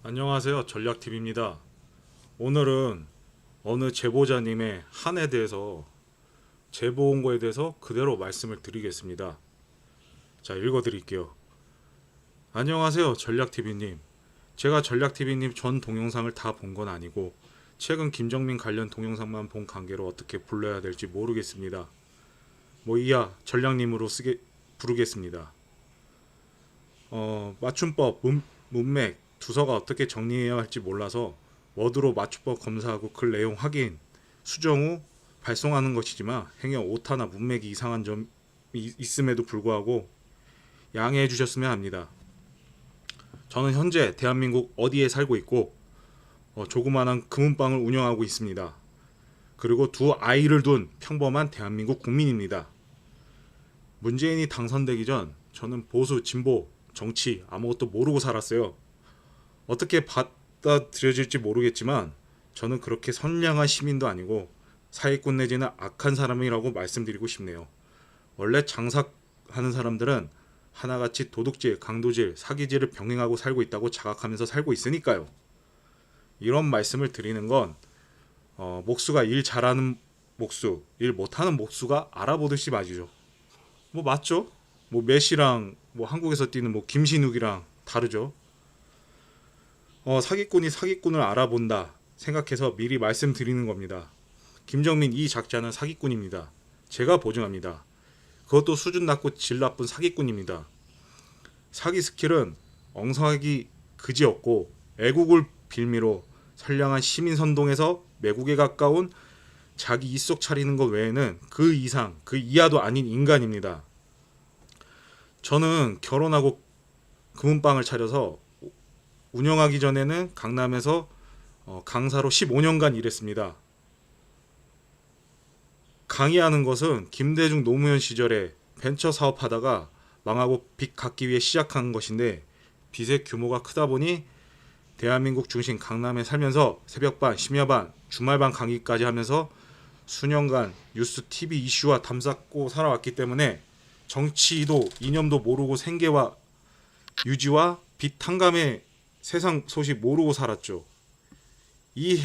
안녕하세요. 전략TV입니다. 오늘은 어느 제보자님의 한에 대해서 제보 온 거에 대해서 그대로 말씀을 드리겠습니다. 자, 읽어드릴게요. 안녕하세요. 전략TV님. 제가 전략TV님 전 동영상을 다 본 건 아니고 최근 김정민 관련 동영상만 본 관계로 어떻게 불러야 될지 모르겠습니다. 이하 전략님으로 부르겠습니다. 맞춤법, 문맥, 두서가 어떻게 정리해야 할지 몰라서 워드로 맞춤법 검사하고 글 내용 확인, 수정 후 발송하는 것이지만 행여 오타나 문맥이 이상한 점이 있음에도 불구하고 양해해 주셨으면 합니다. 저는 현재 대한민국 어디에 살고 있고 조그마한 금은방을 운영하고 있습니다. 그리고 두 아이를 둔 평범한 대한민국 국민입니다. 문재인이 당선되기 전 저는 보수, 진보, 정치 아무것도 모르고 살았어요. 어떻게 받아들여질지 모르겠지만 저는 그렇게 선량한 시민도 아니고 사기꾼 내지는 악한 사람이라고 말씀드리고 싶네요. 원래 장사하는 사람들은 하나같이 도둑질, 강도질, 사기질을 병행하고 살고 있다고 자각하면서 살고 있으니까요. 이런 말씀을 드리는 건 목수가 일 잘하는 목수, 일 못하는 목수가 알아보듯이 맞이죠. 맞죠? 메시랑 한국에서 뛰는 김신욱이랑 다르죠. 사기꾼이 사기꾼을 알아본다 생각해서 미리 말씀드리는 겁니다. 김정민 이 작자는 사기꾼입니다. 제가 보증합니다. 그것도 수준 낮고 질 나쁜 사기꾼입니다. 사기 스킬은 엉성하기 그지없고 애국을 빌미로 선량한 시민 선동에서 매국에 가까운 자기 입속 차리는 것 외에는 그 이상 그 이하도 아닌 인간입니다. 저는 결혼하고 금은방을 차려서 운영하기 전에는 강남에서 강사로 15년간 일했습니다. 강의하는 것은 김대중 노무현 시절에 벤처 사업하다가 망하고 빚 갚기 위해 시작한 것인데 빚의 규모가 크다 보니 대한민국 중심 강남에 살면서 새벽반, 심야반, 주말반 강의까지 하면서 수년간 뉴스, TV 이슈와 담쌓고 살아왔기 때문에 정치도 이념도 모르고 생계와 유지와 빚 탕감의 세상 소식 모르고 살았죠. 이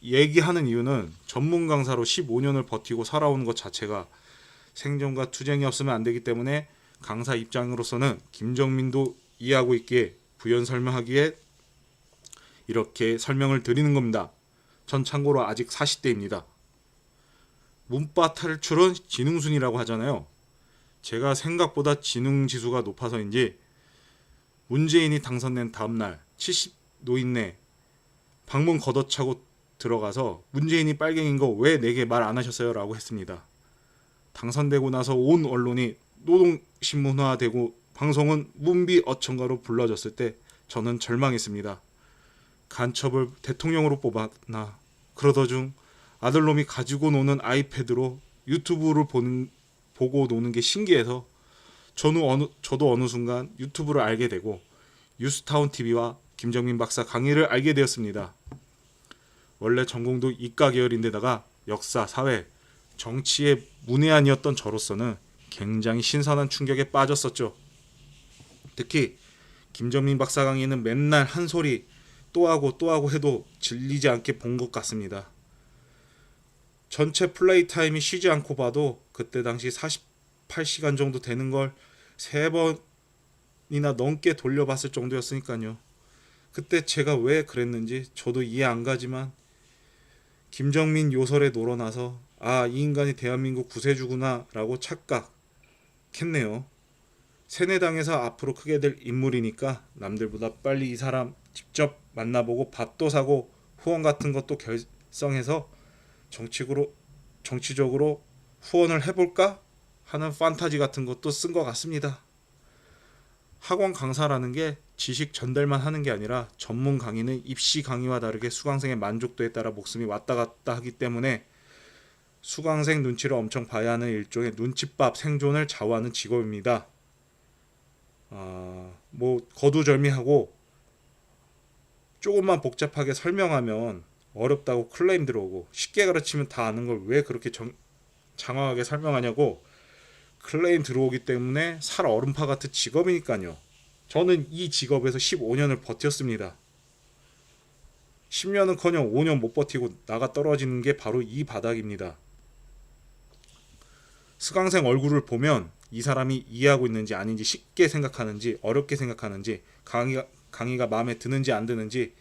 얘기하는 이유는 전문 강사로 15년을 버티고 살아오는 것 자체가 생존과 투쟁이 없으면 안 되기 때문에 강사 입장으로서는 김정민도 이해하고 있기에 부연 설명하기에 이렇게 설명을 드리는 겁니다. 전 참고로 아직 40대입니다. 문과 탈출은 지능순이라고 하잖아요. 제가 생각보다 지능 지수가 높아서인지 문재인이 당선된 다음날 70 노인네 방문 걷어차고 들어가서 문재인이 빨갱인 거 왜 내게 말 안 하셨어요? 라고 했습니다. 당선되고 나서 온 언론이 노동신문화되고 방송은 문비어천가로 불러졌을 때 저는 절망했습니다. 간첩을 대통령으로 뽑았나. 그러던 중 아들놈이 가지고 노는 아이패드로 유튜브를 보고 노는 게 신기해서 저도 어느 순간 유튜브를 알게 되고 뉴스타운 TV와 김정민 박사 강의를 알게 되었습니다. 원래 전공도 이과 계열인데다가 역사, 사회, 정치의 문외한이었던 저로서는 굉장히 신선한 충격에 빠졌었죠. 특히 김정민 박사 강의는 맨날 한 소리 또 하고 해도 질리지 않게 본 것 같습니다. 전체 플레이 타임이 쉬지 않고 봐도 그때 당시 48시간 정도 되는 걸 3번이나 넘게 돌려봤을 정도였으니까요. 그때 제가 왜 그랬는지 저도 이해 안 가지만 김정민 요설에 놀아나서 이 인간이 대한민국 구세주구나 라고 착각했네요. 세뇌당에서 앞으로 크게 될 인물이니까 남들보다 빨리 이 사람 직접 만나보고 밥도 사고 후원 같은 것도 결성해서 정치적으로 후원을 해볼까 하는 판타지 같은 것도 쓴 것 같습니다. 학원 강사라는 게 지식 전달만 하는 게 아니라 전문 강의는 입시 강의와 다르게 수강생의 만족도에 따라 목숨이 왔다 갔다 하기 때문에 수강생 눈치를 엄청 봐야 하는 일종의 눈칫밥 생존을 좌우하는 직업입니다. 거두절미하고 조금만 복잡하게 설명하면 어렵다고 클레임 들어오고 쉽게 가르치면 다 아는 걸 왜 그렇게 장황하게 설명하냐고 클레임 들어오기 때문에 살 얼음파 같은 직업이니까요. 저는 이 직업에서 15년을 버텼습니다. 10년은커녕 5년 못 버티고 나가 떨어지는 게 바로 이 바닥입니다. 수강생 얼굴을 보면 이 사람이 이해하고 있는지 아닌지, 쉽게 생각하는지 어렵게 생각하는지, 강의가 마음에 드는지 안 드는지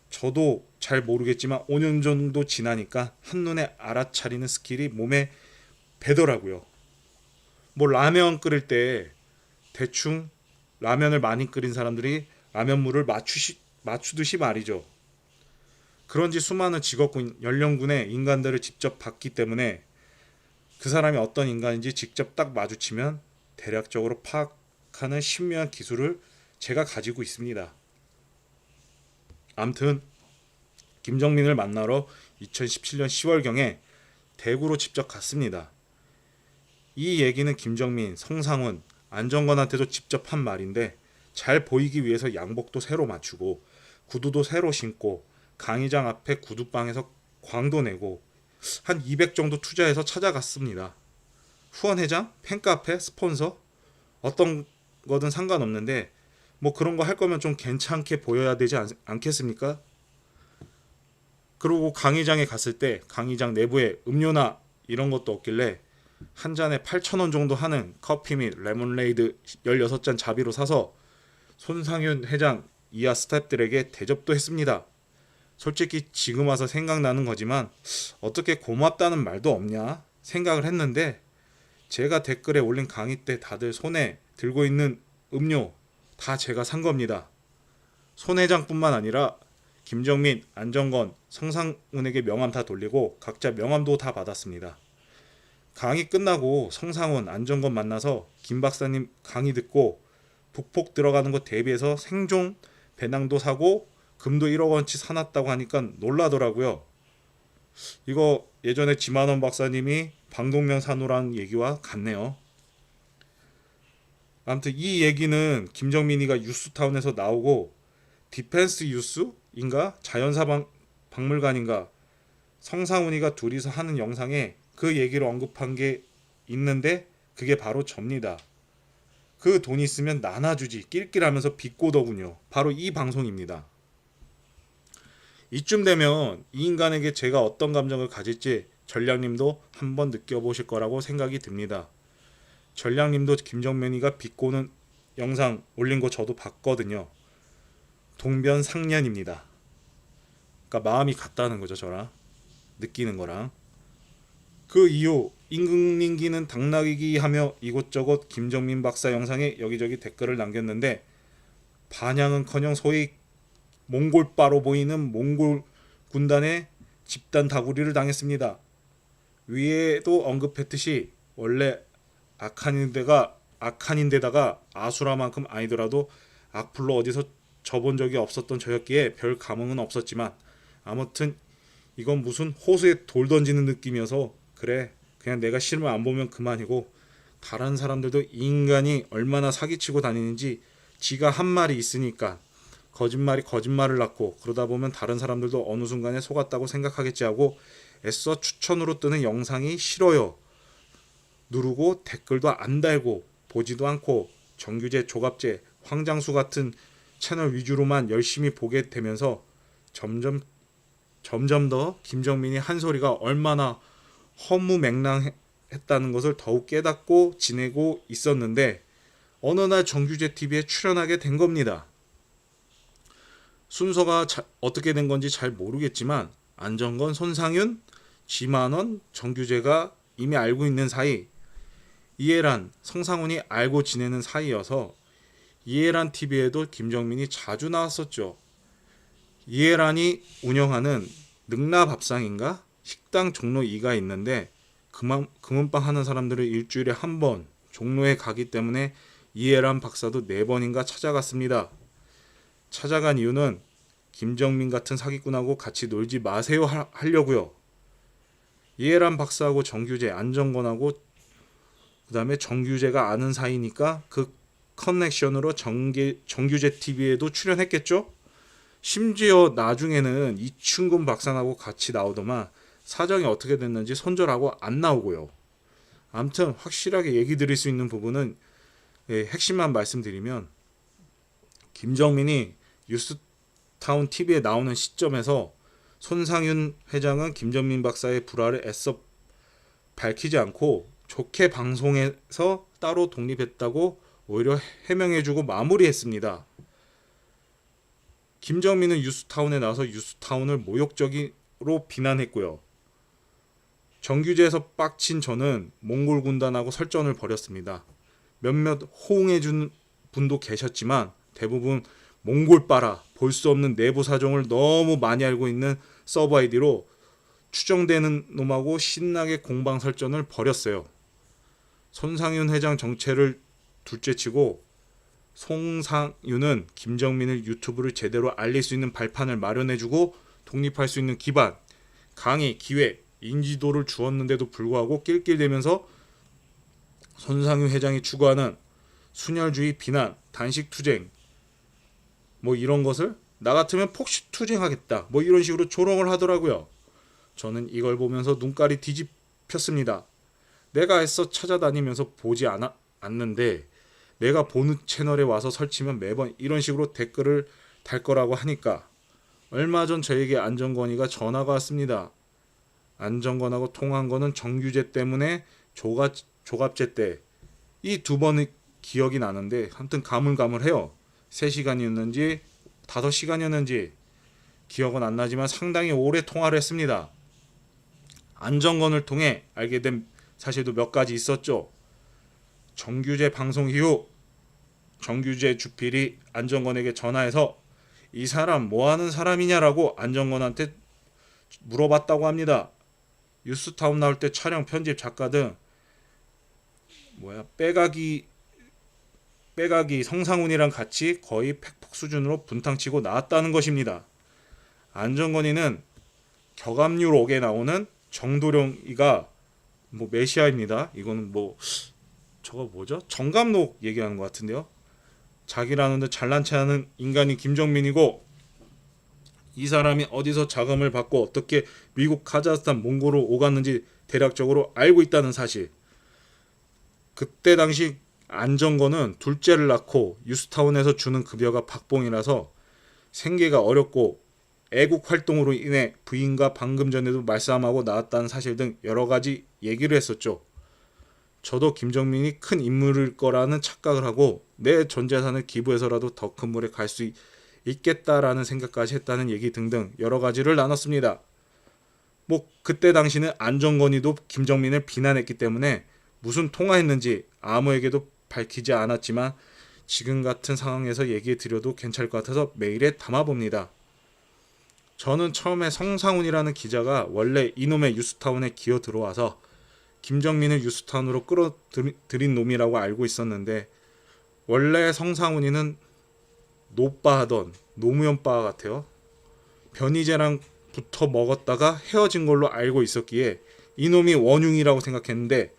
저도 잘 모르겠지만 5년 정도 지나니까 한눈에 알아차리는 스킬이 몸에 배더라고요. 뭐 라면 끓일 때 대충 라면을 많이 끓인 사람들이 라면물을 맞추듯이 말이죠. 그런지 수많은 직업군, 연령군의 인간들을 직접 봤기 때문에 그 사람이 어떤 인간인지 직접 딱 마주치면 대략적으로 파악하는 신묘한 기술을 제가 가지고 있습니다. 암튼 김정민을 만나러 2017년 10월경에 대구로 직접 갔습니다. 이 얘기는 김정민, 성상훈, 안정건한테도 직접 한 말인데 잘 보이기 위해서 양복도 새로 맞추고 구두도 새로 신고 강의장 앞에 구두방에서 광도 내고 한 200 정도 투자해서 찾아갔습니다. 후원회장, 팬카페, 스폰서 어떤 거든 상관없는데 뭐 그런 거 할 거면 좀 괜찮게 보여야 되지 않겠습니까? 그리고 강의장에 갔을 때 강의장 내부에 음료나 이런 것도 없길래 한 잔에 8,000원 정도 하는 커피 및 레몬레이드 16잔 자비로 사서 손상윤 회장 이하 스태프들에게 대접도 했습니다. 솔직히 지금 와서 생각나는 거지만 어떻게 고맙다는 말도 없냐 생각을 했는데 제가 댓글에 올린 강의 때 다들 손에 들고 있는 음료 다 제가 산 겁니다. 손 회장뿐만 아니라 김정민, 안정건, 성상훈에게 명함 다 돌리고 각자 명함도 다 받았습니다. 강의 끝나고 성상훈, 안정건 만나서 김 박사님 강의 듣고 북폭 들어가는 거 대비해서 생존 배낭도 사고 금도 1억 원치 사놨다고 하니까 놀라더라고요. 이거 예전에 지만원 박사님이 방독면 사놓으라는 얘기와 같네요. 아무튼 이 얘기는 김정민이가 유스타운에서 나오고 디펜스 유스인가 자연사 박물관인가 성상훈이가 둘이서 하는 영상에 그 얘기를 언급한 게 있는데 그게 바로 접니다. 그 돈 있으면 나눠주지 낄낄하면서 비꼬더군요. 바로 이 방송입니다. 이쯤 되면 이 인간에게 제가 어떤 감정을 가질지 전략님도 한번 느껴보실 거라고 생각이 듭니다. 전략님도 김정민이가 비꼬는 영상 올린 거 저도 봤거든요. 동변상련입니다. 그러니까 마음이 같다는 거죠. 저랑 느끼는 거랑. 그 이후 임금님기는 당나귀기 하며 이곳저곳 김정민 박사 영상에 여기저기 댓글을 남겼는데 반향은커녕 소위 몽골바로 보이는 몽골 군단의 집단 다구리를 당했습니다. 위에도 언급했듯이 원래 악한인데다가 아수라만큼 아니더라도 악플로 어디서 접은 적이 없었던 저였기에 별 감흥은 없었지만 아무튼 이건 무슨 호수에 돌 던지는 느낌이어서 그래 그냥 내가 실물 안 보면 그만이고 다른 사람들도 이 인간이 얼마나 사기치고 다니는지 지가 한 말이 있으니까 거짓말이 거짓말을 낳고 그러다 보면 다른 사람들도 어느 순간에 속았다고 생각하겠지 하고 애써 추천으로 뜨는 영상이 싫어요 누르고 댓글도 안 달고 보지도 않고 정규제, 조갑제, 황장수 같은 채널 위주로만 열심히 보게 되면서 점점 더 김정민이 한 소리가 얼마나 허무맹랑했다는 것을 더욱 깨닫고 지내고 있었는데 어느 날 정규제 TV에 출연하게 된 겁니다. 순서가 어떻게 된 건지 잘 모르겠지만 안정건, 손상윤, 지만원, 정규제가 이미 알고 있는 사이, 이해란, 성상훈이 알고 지내는 사이여서 이해란 TV에도 김정민이 자주 나왔었죠. 이해란이 운영하는 능라밥상인가 식당 종로 2가 있는데 금은빵 하는 사람들은 일주일에 한 번 종로에 가기 때문에 이해란 박사도 4번인가 찾아갔습니다. 찾아간 이유는 김정민 같은 사기꾼하고 같이 놀지 마세요 하려고요. 이해란 박사하고 정규제, 안정건하고 그 다음에 정규제가 아는 사이니까 그 커넥션으로 정규제 TV에도 출연했겠죠? 심지어 나중에는 이춘근 박사하고 같이 나오더만 사정이 어떻게 됐는지 손절하고 안 나오고요. 아무튼 확실하게 얘기 드릴 수 있는 부분은 핵심만 말씀드리면 김정민이 뉴스타운 TV에 나오는 시점에서 손상윤 회장은 김정민 박사의 불화를 애써 밝히지 않고 좋게 방송에서 따로 독립했다고 오히려 해명해주고 마무리했습니다. 김정민은 뉴스타운에 나서 뉴스타운을 모욕적으로 비난했고요. 정규제에서 빡친 저는 몽골 군단하고 설전을 벌였습니다. 몇몇 호응해준 분도 계셨지만 대부분 몽골 빨아 볼 수 없는 내부 사정을 너무 많이 알고 있는 서버 아이디로 추정되는 놈하고 신나게 공방 설전을 벌였어요. 손상윤 회장 정체를 둘째치고 송상윤은 김정민을 유튜브를 제대로 알릴 수 있는 발판을 마련해주고 독립할 수 있는 기반, 강의, 기회, 인지도를 주었는데도 불구하고 낄낄대면서 손상윤 회장이 추구하는 순혈주의 비난, 단식투쟁 뭐 이런 것을 나 같으면 폭식투쟁하겠다 뭐 이런 식으로 조롱을 하더라고요. 저는 이걸 보면서 눈깔이 뒤집혔습니다. 내가 애써 찾아다니면서 보지 않는데 내가 보는 채널에 와서 설치면 매번 이런 식으로 댓글을 달 거라고 하니까 얼마 전 저에게 안정권이가 전화가 왔습니다. 안정권하고 통화한 거는 정규제 때문에 조갑제 때 이 두 번의 기억이 나는데 아무튼 가물가물해요. 3시간이었는지 5시간이었는지 기억은 안 나지만 상당히 오래 통화를 했습니다. 안정권을 통해 알게 된 사실도 몇 가지 있었죠. 정규제 방송 이후 정규제 주필이 안정권에게 전화해서 이 사람 뭐하는 사람이냐라고 안정권한테 물어봤다고 합니다. 뉴스타운 나올 때 촬영, 편집, 작가 등 빼가기 성상훈이랑 같이 거의 팩폭 수준으로 분탕치고 나왔다는 것입니다. 안정권이는 격압류록에 나오는 정도령이가 메시아입니다. 이거는 저거 뭐죠? 정감록 얘기하는 것 같은데요. 자기라는데 잘난 체하는 인간이 김정민이고 이 사람이 어디서 자금을 받고 어떻게 미국, 카자흐스탄, 몽골로 오갔는지 대략적으로 알고 있다는 사실. 그때 당시 안정권은 둘째를 낳고 뉴스타운에서 주는 급여가 박봉이라서 생계가 어렵고 애국 활동으로 인해 부인과 방금 전에도 말싸움하고 나왔다는 사실 등 여러 가지 얘기를 했었죠. 저도 김정민이 큰 인물일 거라는 착각을 하고 내 전 재산을 기부해서라도 더 큰 물에 갈 수 있겠다라는 생각까지 했다는 얘기 등등 여러 가지를 나눴습니다. 그때 당시는 안정권이도 김정민을 비난했기 때문에 무슨 통화했는지 아무에게도 밝히지 않았지만 지금 같은 상황에서 얘기해 드려도 괜찮을 것 같아서 메일에 담아봅니다. 저는 처음에 성상훈이라는 기자가 원래 이놈의 뉴스타운에 기어 들어와서 김정민을 뉴스타운으로 끌어들인 놈이라고 알고 있었는데 원래 성상훈이는 노빠하던 노무현빠 같아요. 변희재랑 붙어 먹었다가 헤어진 걸로 알고 있었기에 이놈이 원흉이라고 생각했는데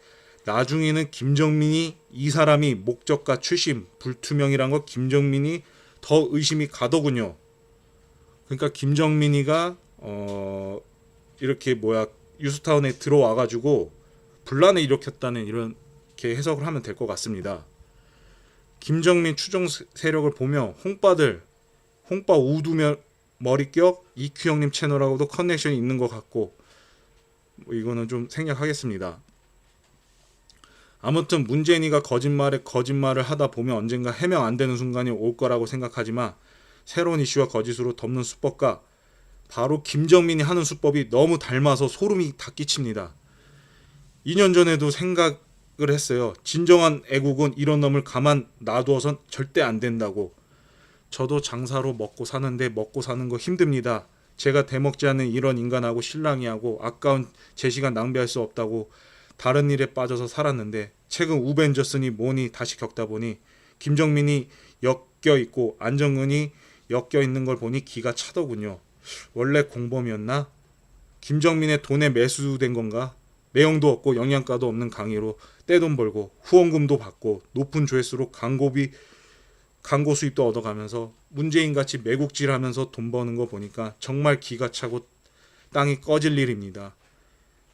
나중에는 김정민이 이 사람이 목적가 출신 불투명이란 거 김정민이 더 의심이 가더군요. 그러니까 김정민이가 이렇게 뉴스타운에 들어와가지고 분란을 일으켰다는 이렇게 해석을 하면 될 것 같습니다. 김정민 추종 세력을 보면 홍빠 우두머리격 이큐 형님 채널하고도 커넥션이 있는 것 같고 이거는 좀 생략하겠습니다. 아무튼 문재인이가 거짓말을 하다 보면 언젠가 해명 안 되는 순간이 올 거라고 생각하지만 새로운 이슈와 거짓으로 덮는 수법과 바로 김정민이 하는 수법이 너무 닮아서 소름이 다 끼칩니다. 2년 전에도 생각을 했어요. 진정한 애국은 이런 놈을 가만 놔두어선 절대 안 된다고. 저도 장사로 먹고 사는데 먹고 사는 거 힘듭니다. 제가 대먹지 않는 이런 인간하고 실랑이하고 아까운 제 시간 낭비할 수 없다고 다른 일에 빠져서 살았는데 최근 우벤져스니 뭐니 다시 겪다 보니 김정민이 엮여있고 안정근이 엮여있는 걸 보니 기가 차더군요. 원래 공범이었나? 김정민의 돈에 매수된 건가? 내용도 없고 영양가도 없는 강의로 떼돈 벌고 후원금도 받고 높은 조회수로 광고 수입도 얻어가면서 문재인같이 매국질하면서 돈 버는 거 보니까 정말 기가 차고 땅이 꺼질 일입니다.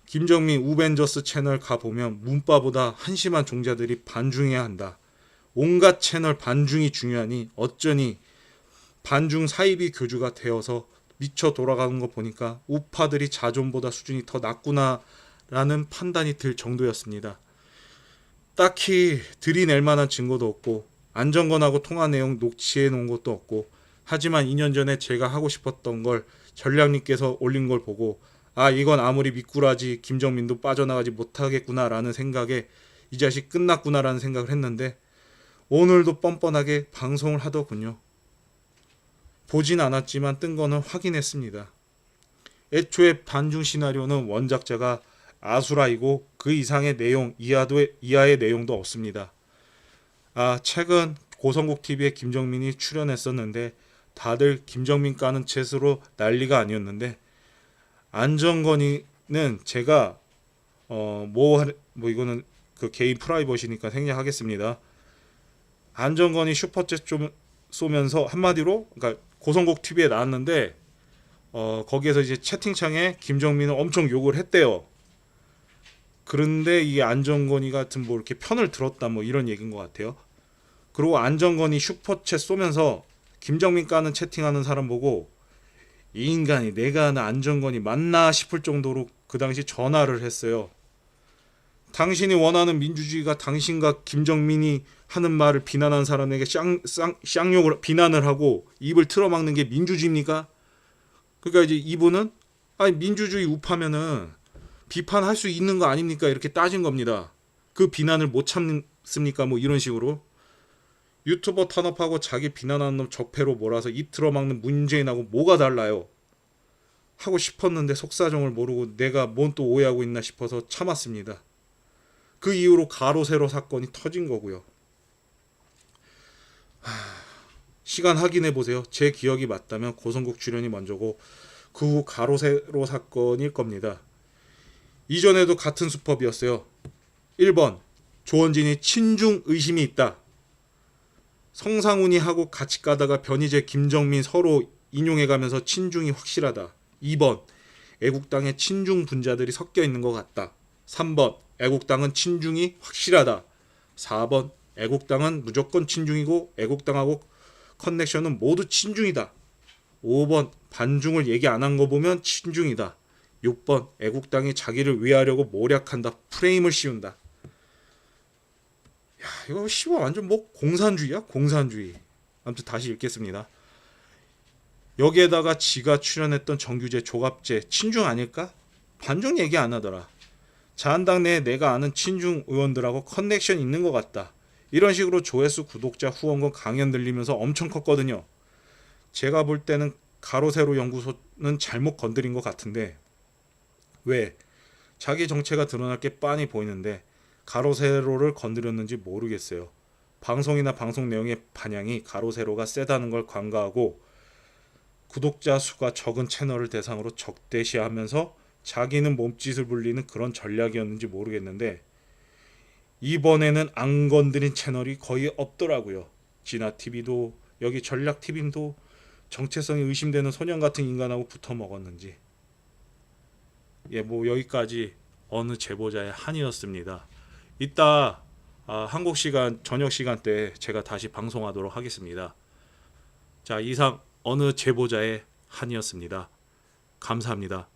김정민 우벤져스 채널 가보면 문바보다 한심한 종자들이 반중해야 한다. 온갖 채널 반중이 중요하니 어쩌니 반중 사이비 교주가 되어서 미쳐 돌아가는 거 보니까 우파들이 자존보다 수준이 더 낮구나라는 판단이 들 정도였습니다. 딱히 들이낼 만한 증거도 없고 안정권하고 통화 내용 녹취해 놓은 것도 없고, 하지만 2년 전에 제가 하고 싶었던 걸 전략님께서 올린 걸 보고 아, 이건 아무리 미꾸라지 김정민도 빠져나가지 못하겠구나라는 생각에 이 자식 끝났구나라는 생각을 했는데, 오늘도 뻔뻔하게 방송을 하더군요. 보진 않았지만 뜬 거는 확인했습니다. 애초에 반중 시나리오는 원작자가 아수라이고 그 이상의 내용, 이하의 내용도 없습니다. 아, 최근 고성국 TV에 김정민이 출연했었는데 다들 김정민 까는 채스로 난리가 아니었는데, 안정건이는 제가 이거는 그 개인 프라이버시니까 생략하겠습니다. 안정건이 슈퍼챗 좀 쏘면서 한마디로, 그러니까 고성국 TV에 나왔는데 거기에서 이제 채팅창에 김정민을 엄청 욕을 했대요. 그런데 이 안정건이 같은 뭐 이렇게 편을 들었다 뭐 이런 얘기인 것 같아요. 그리고 안정건이 슈퍼챗 쏘면서 김정민 까는 채팅하는 사람 보고 이 인간이 내가 아는 안정건이 맞나 싶을 정도로 그 당시 전화를 했어요. 당신이 원하는 민주주의가 당신과 김정민이 하는 말을 비난한 사람에게 쌍욕을 비난을 하고 입을 틀어막는 게 민주주의입니까? 그러니까 이제 이분은 아니 민주주의 우파면은 비판할 수 있는 거 아닙니까? 이렇게 따진 겁니다. 그 비난을 못 참습니까? 뭐 이런 식으로. 유튜버 탄압하고 자기 비난하는 놈 적폐로 몰아서 입 틀어막는 문재인하고 뭐가 달라요? 하고 싶었는데 속사정을 모르고 내가 뭔 또 오해하고 있나 싶어서 참았습니다. 그 이후로 가로 세로 사건이 터진 거고요. 시간 확인해 보세요. 제 기억이 맞다면 고성국 출연이 먼저고 그 후 가로 세로 사건일 겁니다. 이전에도 같은 수법이었어요. 1번 조원진이 친중 의심이 있다. 성상훈이 하고 같이 가다가 변희재, 김정민 서로 인용해가면서 친중이 확실하다. 2번 애국당에 친중 분자들이 섞여 있는 것 같다. 3번 애국당은 친중이 확실하다. 4번 애국당은 무조건 친중이고 애국당하고 커넥션은 모두 친중이다. 5번 반중을 얘기 안 한 거 보면 친중이다. 6번 애국당이 자기를 위하려고 모략한다. 프레임을 씌운다. 야, 이거 씨발 완전 뭐 공산주의야? 공산주의. 아무튼 다시 읽겠습니다. 여기에다가 지가 출연했던 정규재, 조갑재 친중 아닐까? 반중 얘기 안 하더라. 자한당 내에 내가 아는 친중 의원들하고 커넥션 있는 것 같다. 이런 식으로 조회수, 구독자, 후원금, 강연 들리면서 엄청 컸거든요. 제가 볼 때는 가로세로 연구소는 잘못 건드린 것 같은데, 왜? 자기 정체가 드러날 게 빤히 보이는데 가로세로를 건드렸는지 모르겠어요. 방송이나 방송 내용의 반향이 가로세로가 세다는 걸 간과하고 구독자 수가 적은 채널을 대상으로 적대시하면서 자기는 몸짓을 불리는 그런 전략이었는지 모르겠는데, 이번에는 안 건드린 채널이 거의 없더라고요. 진화TV도 여기 전략TV도 정체성이 의심되는 소년 같은 인간하고 붙어 먹었는지. 예, 뭐 여기까지 어느 제보자의 한이었습니다. 이따 한국 시간 저녁 시간 때 제가 다시 방송하도록 하겠습니다. 자, 이상 어느 제보자의 한이었습니다. 감사합니다.